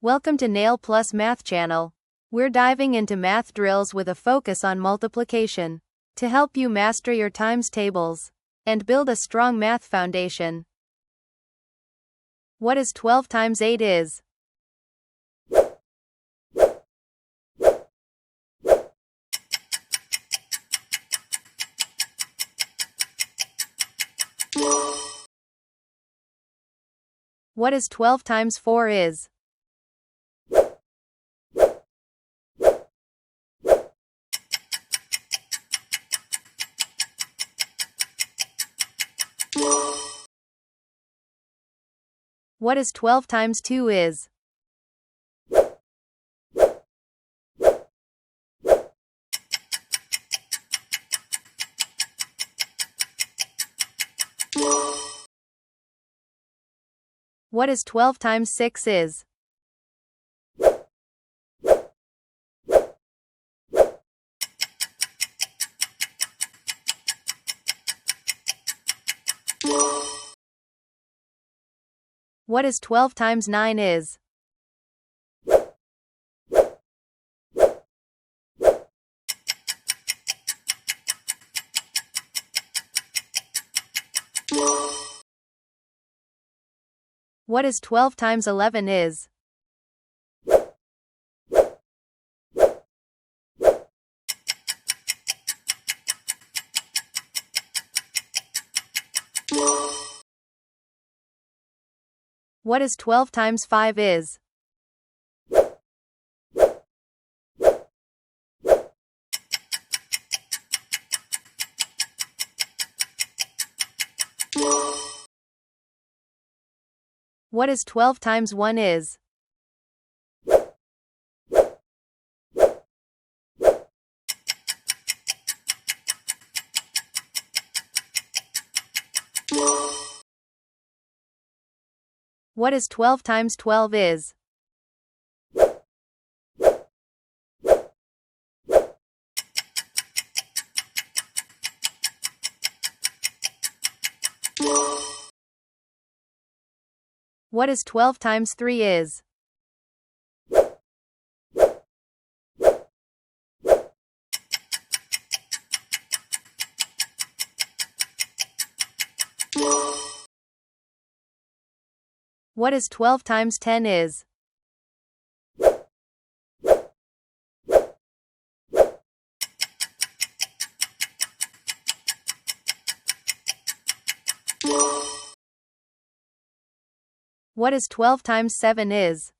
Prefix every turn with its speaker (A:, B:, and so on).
A: Welcome to Nail Plus Math Channel. We're diving into math drills with a focus on multiplication to help you master your times tables and build a strong math foundation. What is 12 times 8 is? What is 12 times 4 is? What is 12 times 2 is? What is 12 times 6 is? What is 12 times 9 is? What is 12 times 11 is? What is 12 times 5 is? What is 12 times 1 is? What is 12 times 12 is? What is 12 times 3 is? What is 12 times 10 is? What is 12 times 7 is?